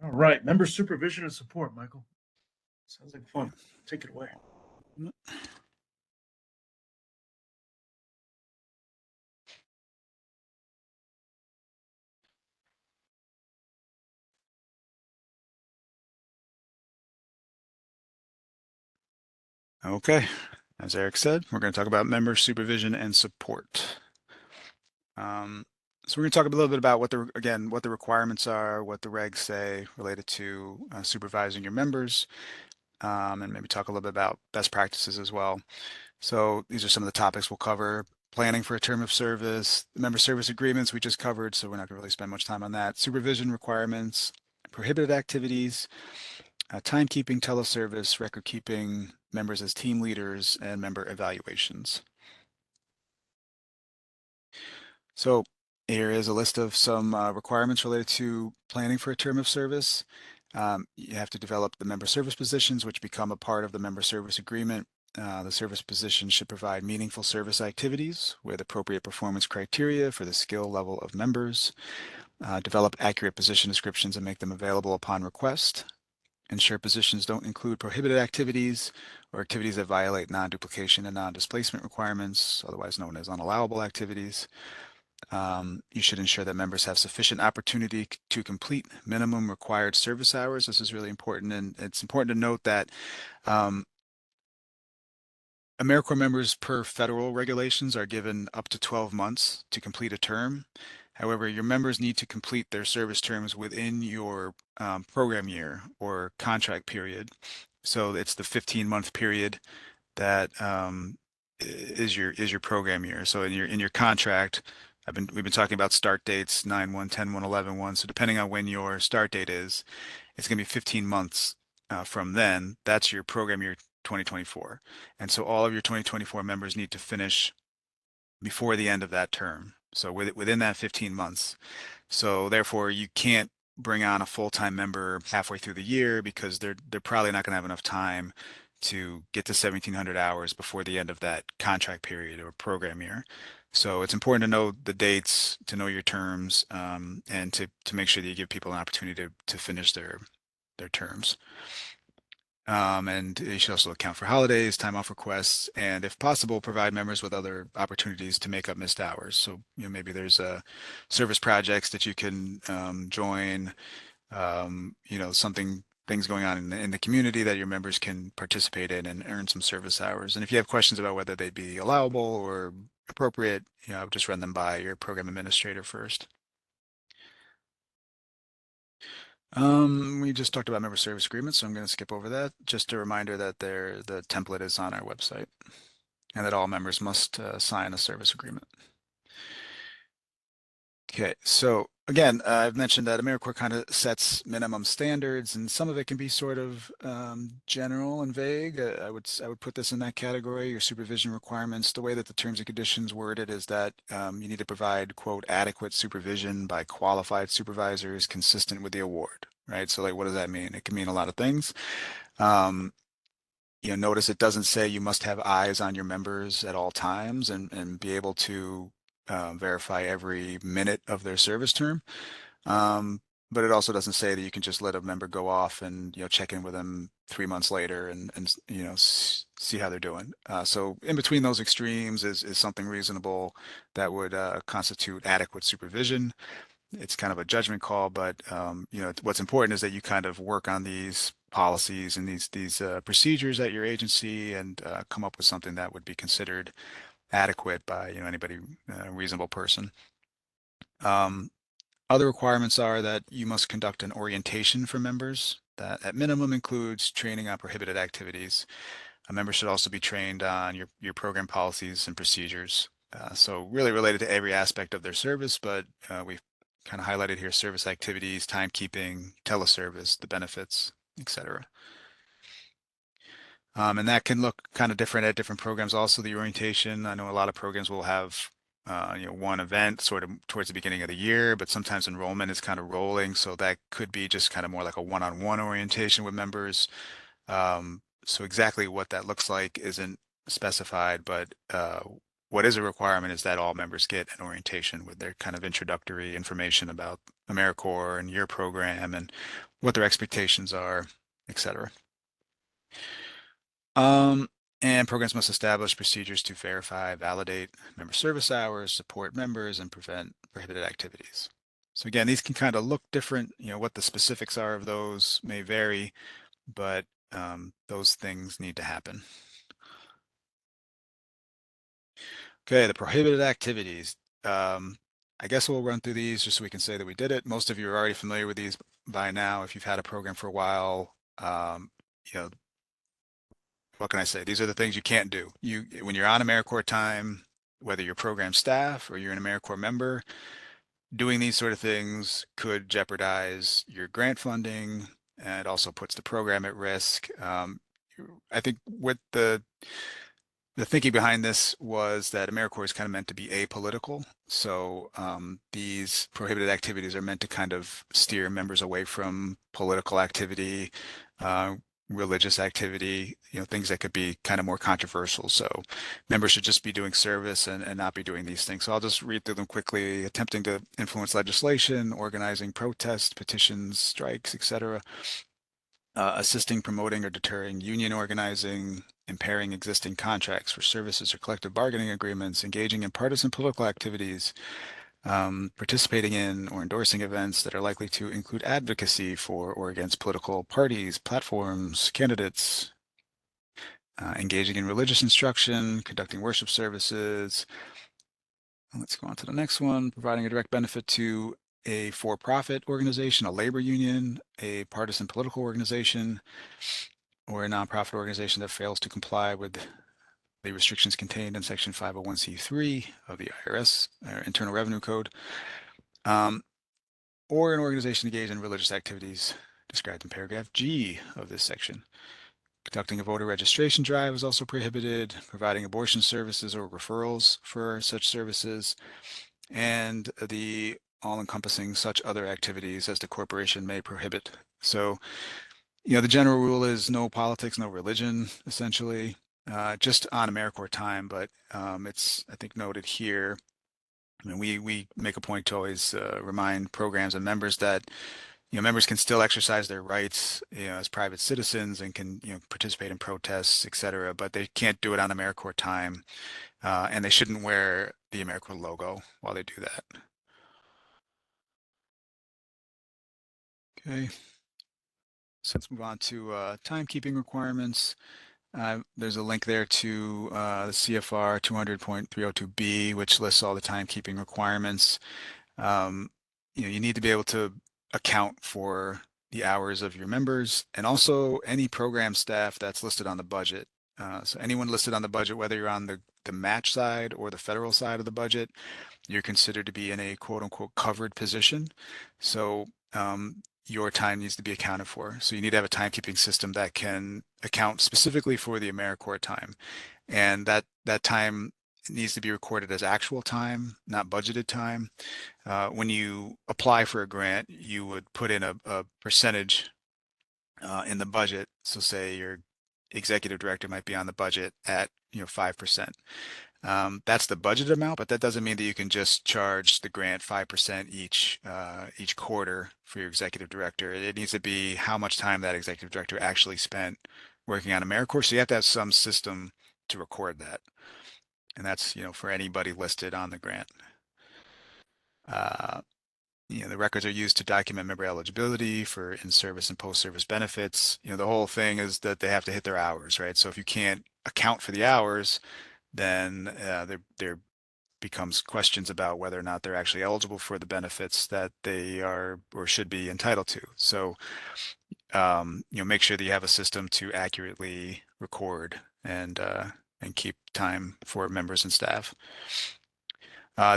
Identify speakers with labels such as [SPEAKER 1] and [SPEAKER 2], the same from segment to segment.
[SPEAKER 1] All right, member supervision and support, Michael. Sounds like fun. Take it away.
[SPEAKER 2] Okay, as Eric said, we're going to talk about member supervision and support. Um, so we're going to talk a little bit about what the requirements are, what the regs say related to supervising your members, and maybe talk a little bit about best practices as well. So these are some of the topics we'll cover. Planning for a term of service, the member service agreements we just covered, so we're not going to really spend much time on that. Supervision requirements, prohibited activities, timekeeping, teleservice, record keeping, members as team leaders, and member evaluations. So here is a list of some requirements related to planning for a term of service. You have to develop the member service positions, which become a part of the member service agreement. The service position should provide meaningful service activities with appropriate performance criteria for the skill level of members. Develop accurate position descriptions and make them available upon request. Ensure positions don't include prohibited activities or activities that violate non-duplication and non-displacement requirements, otherwise known as unallowable activities. You should ensure that members have sufficient opportunity to complete minimum required service hours. This is really important, and it's important to note that um, AmeriCorps members per federal regulations are given up to 12 months to complete a term. However, your members need to complete their service terms within your program year or contract period. So it's the 15-month period that is your program year. So in your contract, we've been talking about start dates 9/1, 10/1, 11/1. So depending on when your start date is, it's going to be 15 months from then. That's your program year 2024. And so all of your 2024 members need to finish before the end of that term. So within that 15 months. So therefore, you can't bring on a full-time member halfway through the year because they're probably not going to have enough time to get to 1,700 hours before the end of that contract period or program year. So it's important to know the dates, to know your terms, and to make sure that you give people an opportunity to finish their terms. And you should also account for holidays, time off requests, and if possible, provide members with other opportunities to make up missed hours. So, maybe there's service projects that you can join, things going on in the community that your members can participate in and earn some service hours. And if you have questions about whether they'd be allowable or appropriate, I would just run them by your program administrator first. We just talked about member service agreements, so I'm going to skip over that. Just a reminder that the template is on our website and that all members must sign a service agreement. Okay, so again, I've mentioned that AmeriCorps kind of sets minimum standards, and some of it can be sort of general and vague. I would put this in that category. Your supervision requirements, the way that the terms and conditions worded is that you need to provide, quote, adequate supervision by qualified supervisors consistent with the award, right? So like, what does that mean? It can mean a lot of things. Um, Notice it doesn't say you must have eyes on your members at all times and be able to verify every minute of their service term. Um, but it also doesn't say that you can just let a member go off and check in with them 3 months later and see how they're doing. So in between those extremes is something reasonable that would constitute adequate supervision. It's kind of a judgment call, but what's important is that you kind of work on these policies and these procedures at your agency and come up with something that would be considered adequate by anybody reasonable person. Um, Other requirements are that you must conduct an orientation for members that at minimum includes training on prohibited activities. A member should also be trained on your program policies and procedures. So really related to every aspect of their service, but we've kind of highlighted here service activities, timekeeping, teleservice, the benefits, etc. And that can look kind of different at different programs. Also, the orientation. I know a lot of programs will have one event sort of towards the beginning of the year, but sometimes enrollment is kind of rolling, so that could be just kind of more like a one-on-one orientation with members. So exactly what that looks like isn't specified, but what is a requirement is that all members get an orientation with their kind of introductory information about AmeriCorps and your program and what their expectations are, etc. Um, and programs must establish procedures to verify, validate member service hours, support members, and prevent prohibited activities. So again, these can kind of look different. What the specifics are of those may vary, but those things need to happen. Okay, the prohibited activities. I guess we'll run through these just so we can say that we did it. Most of you are already familiar with these by now. If you've had a program for a while, you know, what can I say? These are the things you can't do. When you're on AmeriCorps time, whether you're program staff or you're an AmeriCorps member, doing these sort of things could jeopardize your grant funding, and it also puts the program at risk. I think with the thinking behind this was that AmeriCorps is kind of meant to be apolitical. So these prohibited activities are meant to kind of steer members away from political activity, uh, religious activity, things that could be kind of more controversial. So members should just be doing service and not be doing these things. So I'll just read through them quickly: attempting to influence legislation, organizing protests, petitions, strikes, etc., assisting, promoting, or deterring union organizing, impairing existing contracts for services or collective bargaining agreements, engaging in partisan political activities, participating in or endorsing events that are likely to include advocacy for or against political parties, platforms, candidates, engaging in religious instruction, conducting worship services. Let's go on to the next one: providing a direct benefit to a for-profit organization, a labor union, a partisan political organization, or a nonprofit organization that fails to comply with the restrictions contained in Section 501c3 of the IRS, Internal Revenue Code, or an organization engaged in religious activities described in paragraph G of this section. Conducting a voter registration drive is also prohibited, providing abortion services or referrals for such services, and the all-encompassing such other activities as the corporation may prohibit. So, the general rule is no politics, no religion, essentially, just on AmeriCorps time, but it's, I think, noted here. I mean, we make a point to always remind programs and members that members can still exercise their rights, as private citizens, and can participate in protests, etc. But they can't do it on AmeriCorps time, and they shouldn't wear the AmeriCorps logo while they do that. Okay, so let's move on to timekeeping requirements. There's a link there to the CFR 200.302B, which lists all the timekeeping requirements. You need to be able to account for the hours of your members and also any program staff that's listed on the budget. So anyone listed on the budget, whether you're on the match side or the federal side of the budget, you're considered to be in a quote unquote covered position. So your time needs to be accounted for. So you need to have a timekeeping system that can account specifically for the AmeriCorps time. And that time needs to be recorded as actual time, not budgeted time. When you apply for a grant, you would put in a percentage in the budget. So say your executive director might be on the budget at 5%. That's the budget amount, but that doesn't mean that you can just charge the grant 5% each quarter for your executive director. It needs to be how much time that executive director actually spent working on AmeriCorps. So you have to have some system to record that, and that's for anybody listed on the grant. Uh, the records are used to document member eligibility for in-service and post-service benefits. The whole thing is that they have to hit their hours, right? So if you can't account for the hours, then there becomes questions about whether or not they're actually eligible for the benefits that they are or should be entitled to. So, make sure that you have a system to accurately record and keep time for members and staff.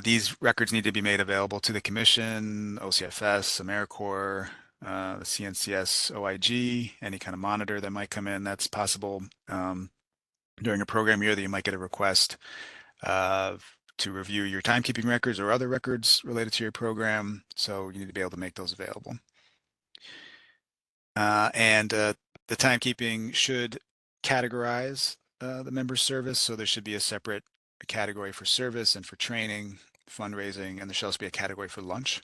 [SPEAKER 2] These records need to be made available to the Commission, OCFS, AmeriCorps, the CNCS, OIG, any kind of monitor that might come in. That's possible during a program year that you might get a request to review your timekeeping records or other records related to your program. So you need to be able to make those available. And the timekeeping should categorize the member's service. So there should be a separate category for service and for training, fundraising, and there should also be a category for lunch.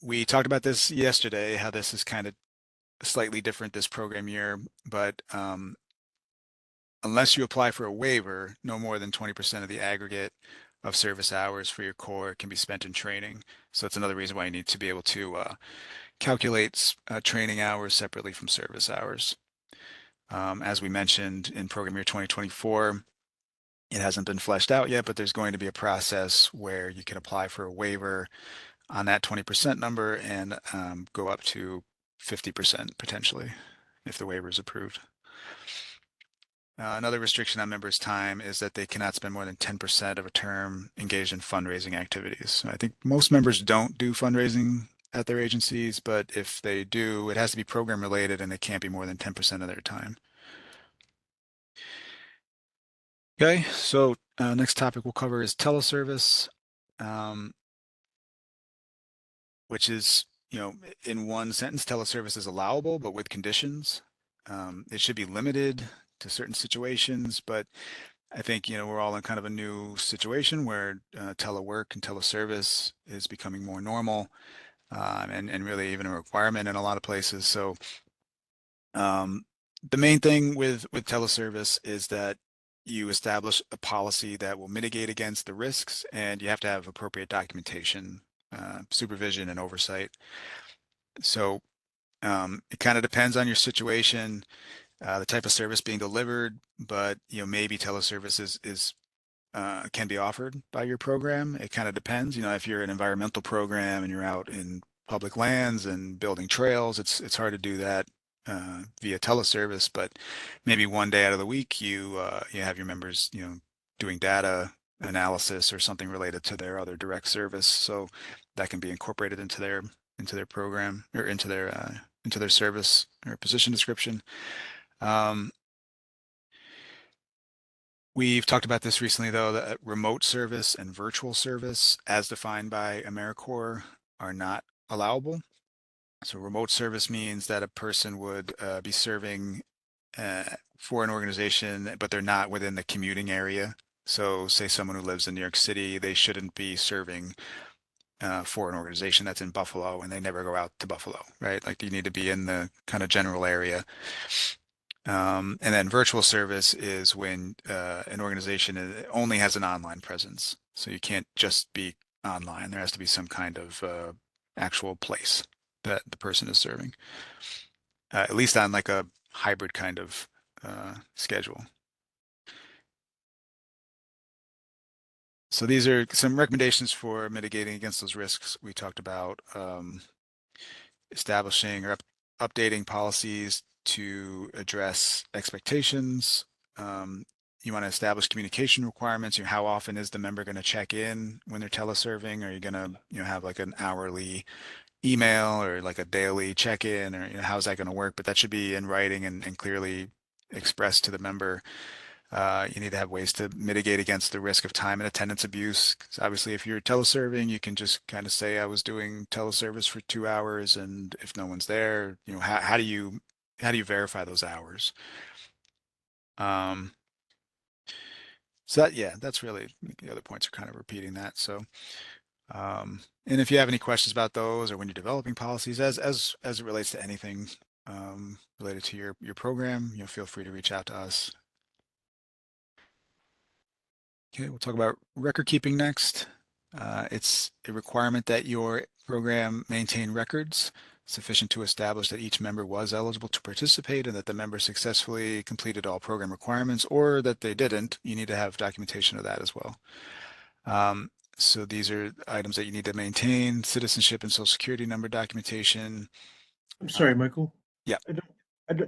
[SPEAKER 2] We talked about this yesterday, how this is kind of slightly different this program year, but unless you apply for a waiver, no more than 20% of the aggregate of service hours for your core can be spent in training. So that's another reason why you need to be able to calculate training hours separately from service hours. As we mentioned in program year 2024, it hasn't been fleshed out yet, but there's going to be a process where you can apply for a waiver on that 20% number and go up to 50% potentially if the waiver is approved. Another restriction on members' time is that they cannot spend more than 10% of a term engaged in fundraising activities. So I think most members don't do fundraising at their agencies, but if they do, it has to be program related and it can't be more than 10% of their time. Okay, so next topic we'll cover is teleservice, which is, in one sentence, teleservice is allowable, but with conditions. It should be limited to certain situations, but I think, we're all in kind of a new situation where telework and teleservice is becoming more normal, and really even a requirement in a lot of places. So the main thing with teleservice is that you establish a policy that will mitigate against the risks, and you have to have appropriate documentation, supervision, and oversight. So it kind of depends on your situation, the type of service being delivered, but maybe teleservice is can be offered by your program. It kind of depends. If you're an environmental program and you're out in public lands and building trails, it's hard to do that via teleservice. But maybe one day out of the week, you have your members, doing data analysis or something related to their other direct service. So that can be incorporated into their program or into their service or position description. Um, We've talked about this recently, though, that remote service and virtual service, as defined by AmeriCorps, are not allowable. So remote service means that a person would be serving for an organization, but they're not within the commuting area. So say someone who lives in New York City, they shouldn't be serving for an organization that's in Buffalo and they never go out to Buffalo, right? Like you need to be in the kind of general area. And then virtual service is when an organization only has an online presence. So you can't just be online. There has to be some kind of actual place that the person is serving, at least on like a hybrid kind of schedule. So these are some recommendations for mitigating against those risks we talked about. Establishing or updating policies to address expectations. You want to establish communication requirements. How often is the member going to check in when they're teleserving? Are you going to, have like an hourly email or like a daily check-in, or how's that going to work? But that should be in writing and clearly expressed to the member. You need to have ways to mitigate against the risk of time and attendance abuse. 'Cause obviously, if you're teleserving, you can just kind of say, I was doing teleservice for 2 hours, and if no one's there, how do you verify those hours? Um, so yeah, that's really the other points are kind of repeating that. So, and if you have any questions about those or when you're developing policies, as it relates to anything related to your program, feel free to reach out to us. Okay, we'll talk about record keeping next. It's a requirement that your program maintain records sufficient to establish that each member was eligible to participate and that the member successfully completed all program requirements, or that they didn't. You need to have documentation of that as well. So these are items that you need to maintain: citizenship and social security number documentation.
[SPEAKER 1] I'm
[SPEAKER 2] Uh,
[SPEAKER 1] sorry, Michael.
[SPEAKER 2] yeah,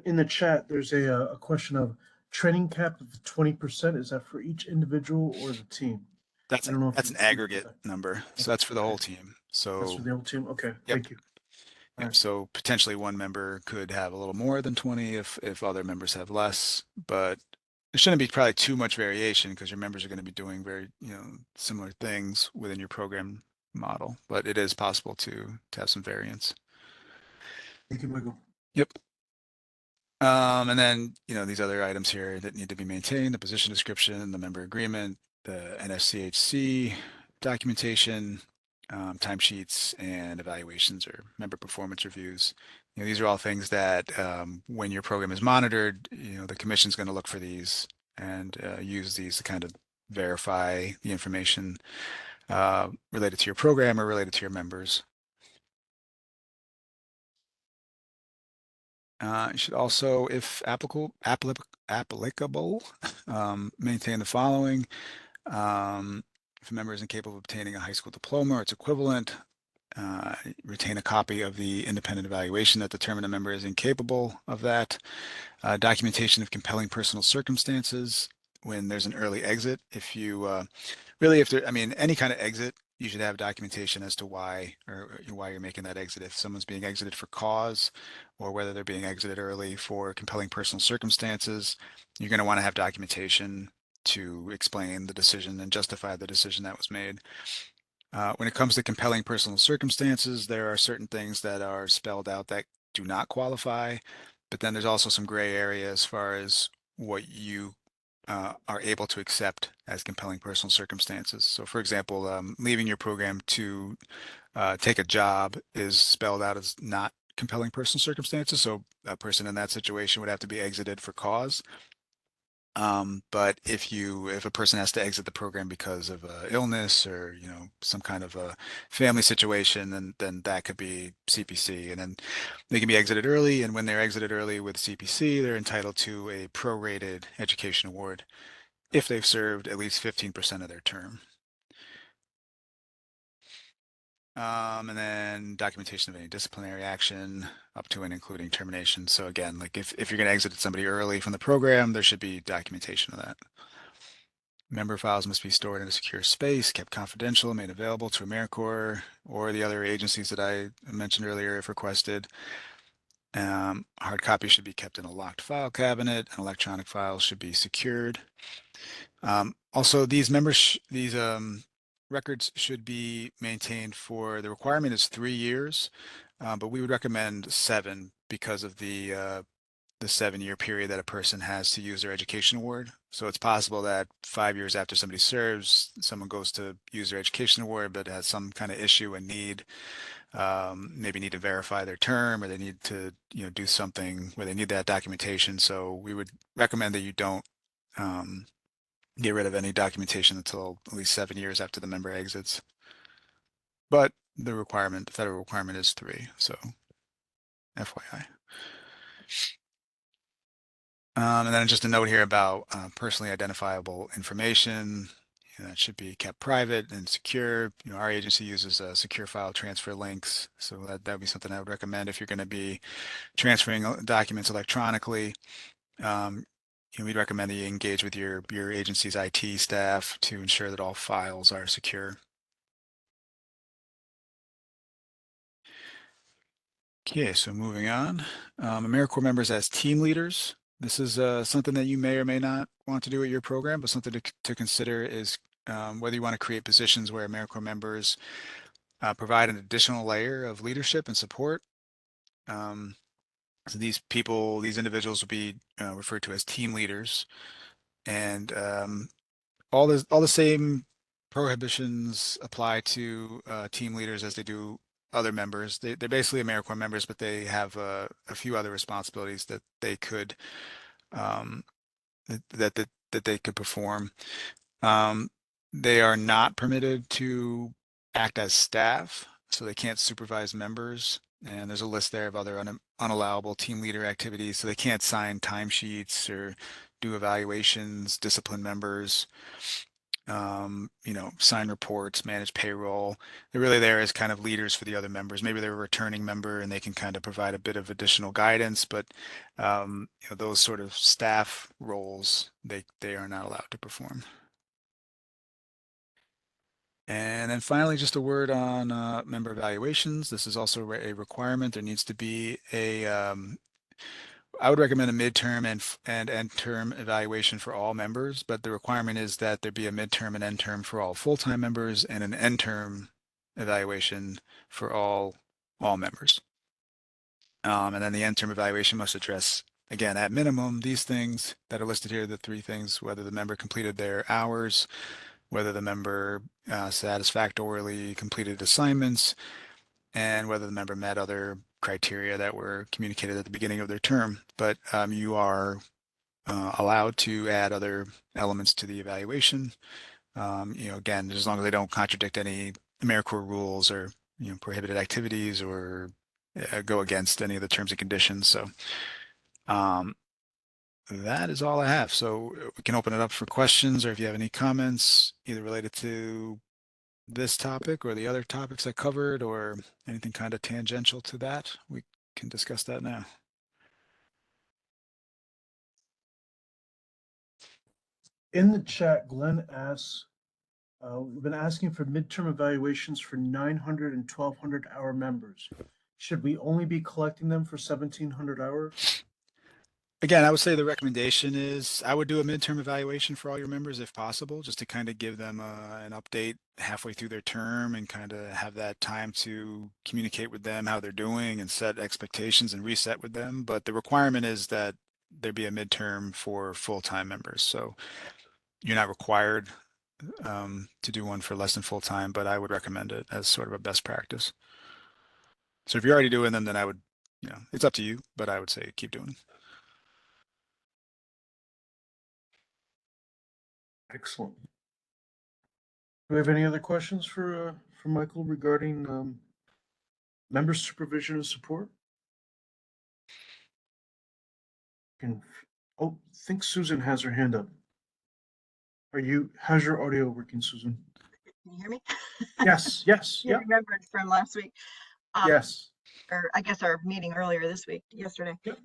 [SPEAKER 1] In the chat, there's a question of training cap of 20%. Is that for each individual or the team?
[SPEAKER 2] that's
[SPEAKER 1] I don't know if
[SPEAKER 2] that's an
[SPEAKER 1] you put
[SPEAKER 2] aggregate
[SPEAKER 1] that.
[SPEAKER 2] number. So
[SPEAKER 1] Okay,
[SPEAKER 2] that's for the
[SPEAKER 1] okay.
[SPEAKER 2] whole team.
[SPEAKER 1] That's for
[SPEAKER 2] So
[SPEAKER 1] the whole team. Okay,
[SPEAKER 2] yep.
[SPEAKER 1] thank you. All
[SPEAKER 2] Yep.
[SPEAKER 1] right.
[SPEAKER 2] So potentially one member could have a little more than 20 if other members have less, but there shouldn't be probably too much variation because your members are going to be doing very, similar things within your program model, but it is possible to have some variance.
[SPEAKER 1] Thank you, Michael.
[SPEAKER 2] Yep. And then, these other items here that need to be maintained: the position description, the member agreement, the NFCHC documentation. timesheets and evaluations or member performance reviews. These are all things that when your program is monitored, the commission's going to look for these and use these to kind of verify the information related to your program or related to your members. You should also, if applicable, maintain the following. If a member is incapable of obtaining a high school diploma or its equivalent, retain a copy of the independent evaluation that determined a member is incapable of that. Documentation of compelling personal circumstances when there's an early exit. If you really, if there, I mean, any kind of exit, you should have documentation as to why or why you're making that exit. If someone's being exited for cause or whether they're being exited early for compelling personal circumstances, you're going to want to have documentation to explain the decision and justify the decision that was made. When it comes to compelling personal circumstances, there are certain things that are spelled out that do not qualify, but then there's also some gray area as far as what you are able to accept as compelling personal circumstances. So, for example, leaving your program to take a job is spelled out as not compelling personal circumstances. So, a person in that situation would have to be exited for cause. But if a person has to exit the program because of illness or some kind of a family situation, then that could be CPC, and then they can be exited early. And when they're exited early with CPC, they're entitled to a prorated education award if they've served at least 15% of their term. And then documentation of any disciplinary action up to and including termination. So again, like if you're going to exit somebody early from the program, there should be documentation of that. Member files must be stored in a secure space, kept confidential, made available to AmeriCorps or the other agencies that I mentioned earlier if requested. Hard copies should be kept in a locked file cabinet, and electronic files should be secured. Also, these records should be maintained for, the requirement is 3 years, but we would recommend 7 because of the 7-year period that a person has to use their education award. So it's possible that 5 years after somebody serves, someone goes to use their education award, but has some kind of issue and maybe need to verify their term, or they need to, do something where they need that documentation. So we would recommend that you don't get rid of any documentation until at least 7 years after the member exits. But the federal requirement is 3, so FYI. And then just a note here about personally identifiable information. That should be kept private and secure. Our agency uses secure file transfer links, so that would be something I would recommend if you're going to be transferring documents electronically. We'd recommend that you engage with your agency's IT staff to ensure that all files are secure. Okay, so moving on. AmeriCorps members as team leaders. This is something that you may or may not want to do at your program, but something to consider is whether you want to create positions where AmeriCorps members provide an additional layer of leadership and support. So these individuals will be referred to as team leaders, and all the same prohibitions apply to team leaders as they do other members. They're basically AmeriCorps members, but they have a few other responsibilities that they could um, that they could perform. Um, they are not permitted to act as staff, so they can't supervise members. And there's a list there of other unallowable team leader activities. So they can't sign timesheets or do evaluations, discipline members, sign reports, manage payroll. They're really there as kind of leaders for the other members. Maybe they're a returning member and they can kind of provide a bit of additional guidance, but those sort of staff roles, they are not allowed to perform. And then finally, just a word on member evaluations. This is also a requirement. There needs to be I would recommend a midterm and end term evaluation for all members, but the requirement is that there be a midterm and end term for all full-time members and an end term evaluation for all members. And then the end term evaluation must address, again, at minimum, these things that are listed here, the 3 things: whether the member completed their hours, whether the member satisfactorily completed assignments, and whether the member met other criteria that were communicated at the beginning of their term. But you are allowed to add other elements to the evaluation. Again, as long as they don't contradict any AmeriCorps rules or prohibited activities or go against any of the terms and conditions. So um, that is all I have. So we can open it up for questions, or if you have any comments, either related to this topic or the other topics I covered, or anything kind of tangential to that, we can discuss that now.
[SPEAKER 1] In the chat, Glenn asks, we've been asking for midterm evaluations for 900 and 1200 hour members. Should we only be collecting them for 1700 hours?
[SPEAKER 2] Again, I would say the recommendation is I would do a midterm evaluation for all your members if possible, just to kind of give them an update halfway through their term and kind of have that time to communicate with them how they're doing and set expectations and reset with them. But the requirement is that there be a midterm for full-time members. So you're not required to do one for less than full-time, but I would recommend it as sort of a best practice. So if you're already doing them, then I would, it's up to you, but I would say keep doing them.
[SPEAKER 1] Excellent. Do we have any other questions for Michael regarding member supervision and support? Can, oh, I think Susan has her hand up. How's your audio working, Susan?
[SPEAKER 3] Can you hear me?
[SPEAKER 1] Yes, yes,
[SPEAKER 3] You
[SPEAKER 1] yeah,
[SPEAKER 3] remembered from last week,
[SPEAKER 1] yes.
[SPEAKER 3] or I guess our meeting earlier this week, yesterday.
[SPEAKER 1] Yep.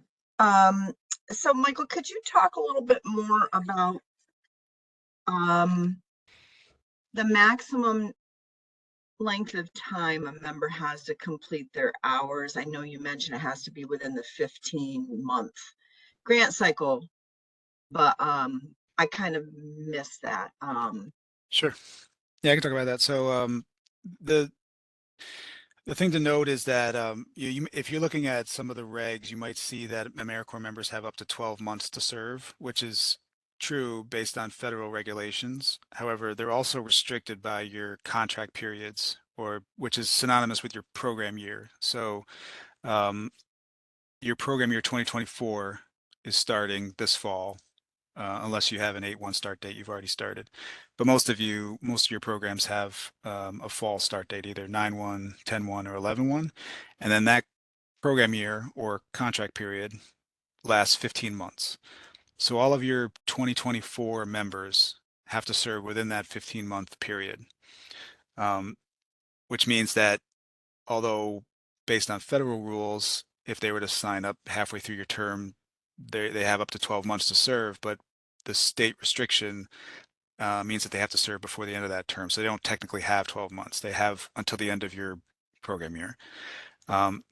[SPEAKER 3] So Michael, could you talk a little bit more about the maximum length of time a member has to complete their hours? I know you mentioned it has to be within the 15-month grant cycle, but I kind of missed that.
[SPEAKER 2] Sure. Yeah, I can talk about that. So the the thing to note is that if you're looking at some of the regs, you might see that AmeriCorps members have up to 12 months to serve, which is true based on federal regulations. However, they're also restricted by your contract periods, or which is synonymous with your program year. So your program year 2024 is starting this fall, unless you have an 8/1 start date, you've already started. But most of your programs have a fall start date, either 9/1, 10/1, or 11/1. And then that program year or contract period lasts 15 months. So all of your 2024 members have to serve within that 15-month period, which means that although based on federal rules, if they were to sign up halfway through your term, they have up to 12 months to serve, but the state restriction means that they have to serve before the end of that term. So they don't technically have 12 months. They have until the end of your program year.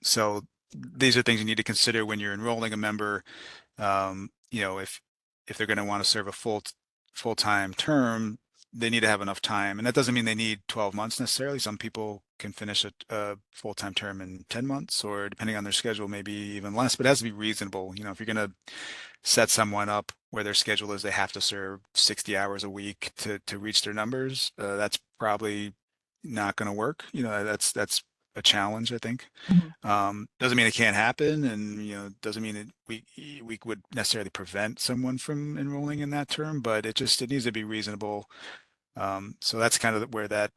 [SPEAKER 2] So these are things you need to consider when you're enrolling a member. If they're going to want to serve a full-time term, they need to have enough time. And that doesn't mean they need 12 months necessarily. Some people can finish a full-time term in 10 months, or depending on their schedule, maybe even less, but it has to be reasonable. If you're going to set someone up where their schedule is they have to serve 60 hours a week to reach their numbers, that's probably not going to work. That's a challenge, I think. Doesn't mean it can't happen, and doesn't mean we would necessarily prevent someone from enrolling in that term, but it needs to be reasonable. So that's kind of where that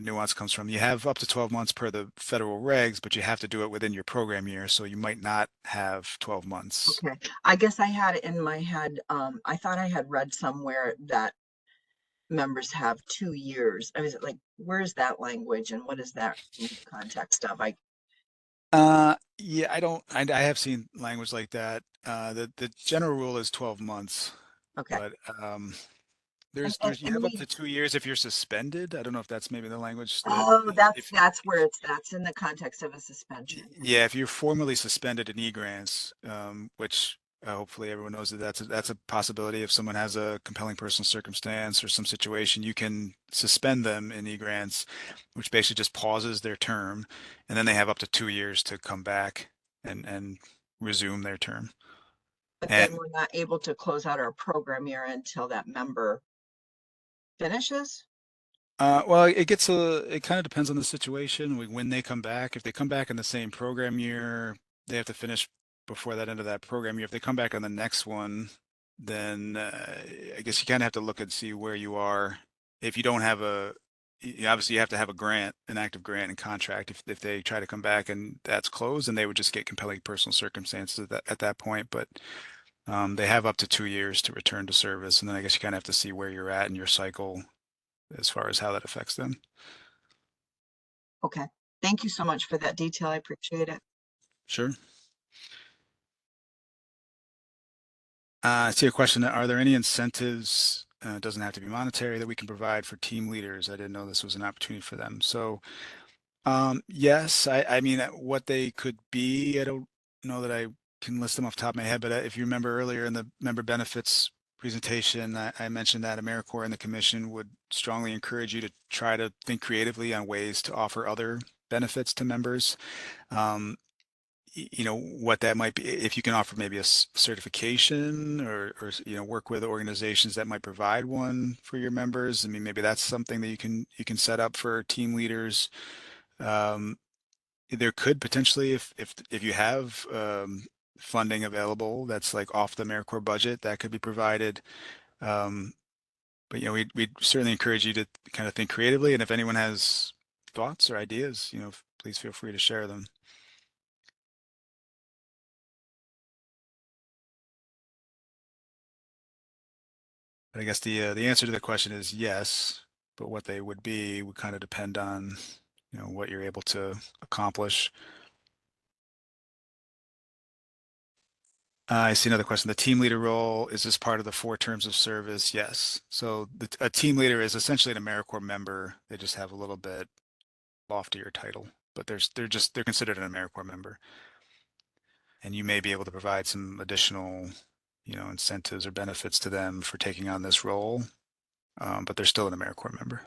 [SPEAKER 2] nuance comes from. You have up to 12 months per the federal regs, but you have to do it within your program year, so you might not have 12 months.
[SPEAKER 3] Okay, I guess I had it in my head. I thought I had read somewhere that members have 2 years. I was like, where's that language and what is that in the context of?
[SPEAKER 2] Yeah, I have seen language like that. The general rule is 12 months,
[SPEAKER 3] Okay.
[SPEAKER 2] but
[SPEAKER 3] And,
[SPEAKER 2] you have up to 2 years if you're suspended. I don't know if that's maybe the language that
[SPEAKER 3] oh,
[SPEAKER 2] if
[SPEAKER 3] that's where that's in the context of a suspension.
[SPEAKER 2] yeah, if you're formally suspended in e-grants, which hopefully everyone knows that that's a possibility. If someone has a compelling personal circumstance or some situation, you can suspend them in e-grants, which basically just pauses their term, and then they have up to 2 years to come back and resume their term.
[SPEAKER 3] But then
[SPEAKER 2] And
[SPEAKER 3] we're not able to close out our program year until that member finishes?
[SPEAKER 2] Well, it kind of depends on the situation. When they come back, if they come back in the same program year, they have to finish before that end of that program year. If they come back on the next one, then I guess you kind of have to look and see where you are. If you don't have obviously you have to have a grant, an active grant and contract. If they try to come back and that's closed, then they would just get compelling personal circumstances at that point. But they have up to 2 years to return to service, and then I guess you kind of have to see where you're at in your cycle as far as how that affects them.
[SPEAKER 3] Okay. Thank you so much for that detail. I appreciate it.
[SPEAKER 2] Sure. I see a question. Are there any incentives, it doesn't have to be monetary, that we can provide for team leaders? I didn't know this was an opportunity for them. So, yes, I mean, what they could be, I don't know that I can list them off the top of my head, but if you remember earlier in the member benefits presentation, I mentioned that AmeriCorps and the commission would strongly encourage you to try to think creatively on ways to offer other benefits to members. Um, you know what that might be, if you can offer maybe a certification or work with organizations that might provide one for your members. I mean, maybe that's something that you can set up for team leaders. um, there could potentially, if you have funding available that's like off the AmeriCorps budget, that could be provided. um, but we'd certainly encourage you to kind of think creatively, and if anyone has thoughts or ideas, please feel free to share them. I guess the answer to the question is yes, but what they would be would kind of depend on, what you're able to accomplish. I see another question. The team leader role, is this part of the 4 terms of service? Yes. So a team leader is essentially an AmeriCorps member. They just have a little bit loftier title, but they're considered an AmeriCorps member. And you may be able to provide some additional, incentives or benefits to them for taking on this role, but they're still an AmeriCorps member.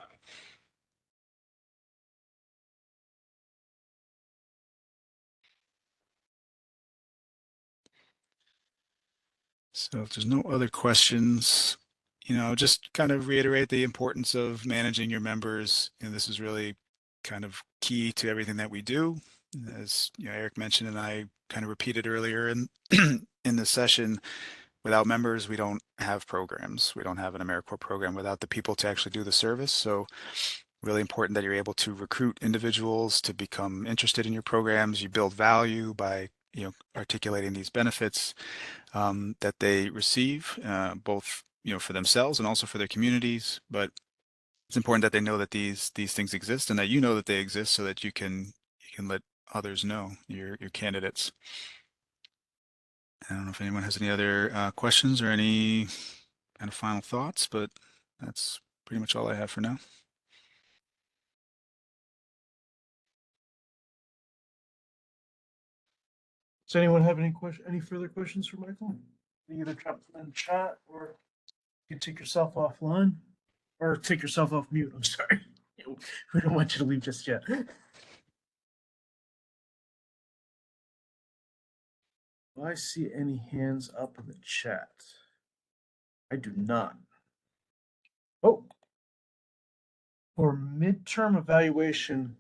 [SPEAKER 2] So if there's no other questions, just kind of reiterate the importance of managing your members. This is really kind of key to everything that we do. As Eric mentioned, and I kind of repeated earlier in in the session, without members, we don't have programs. We don't have an AmeriCorps program without the people to actually do the service. So really important that you're able to recruit individuals to become interested in your programs. You build value by articulating these benefits that they receive, both for themselves and also for their communities. But it's important that they know that these things exist, and that you know that they exist, so that you can let others know, your candidates. I don't know if anyone has any other questions or any kind of final thoughts, but that's pretty much all I have for now.
[SPEAKER 1] Does anyone have any further questions for Michael? You either drop them in the chat, or you can take yourself offline, or take yourself off mute. I'm sorry. We don't want you to leave just yet. Do I see any hands up in the chat? I do not. Oh, for midterm evaluation,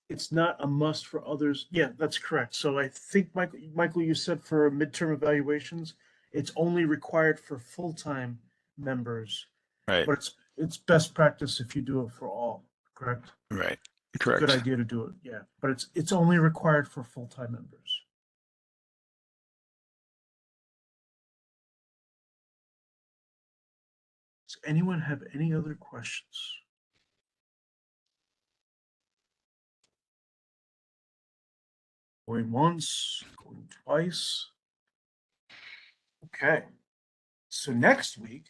[SPEAKER 1] it's not a must for others. Yeah, that's correct. So I think, Michael, you said for midterm evaluations, it's only required for full-time members,
[SPEAKER 2] Right,
[SPEAKER 1] but it's best practice if you do it for all, correct?
[SPEAKER 2] right,
[SPEAKER 1] It's a good
[SPEAKER 2] correct.
[SPEAKER 1] idea to do it, yeah, but it's only required for full-time members. Does anyone have any other questions? Going once, going twice. Okay, so next week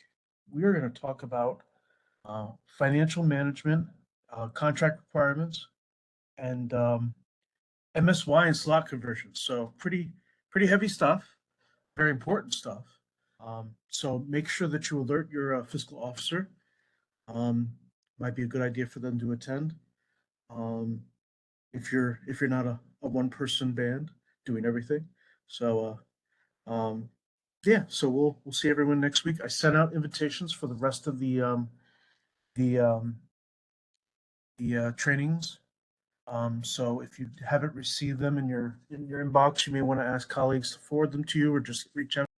[SPEAKER 1] we are going to talk about financial management, contract requirements, and MSY and slot conversions. So pretty heavy stuff, very important stuff. So make sure that you alert your fiscal officer. Um, might be a good idea for them to attend. Um, if you're not a one person band doing everything. So yeah, so we'll see everyone next week. I sent out invitations for the rest of the um, trainings. So if you haven't received them in your inbox, you may want to ask colleagues to forward them to you or just reach out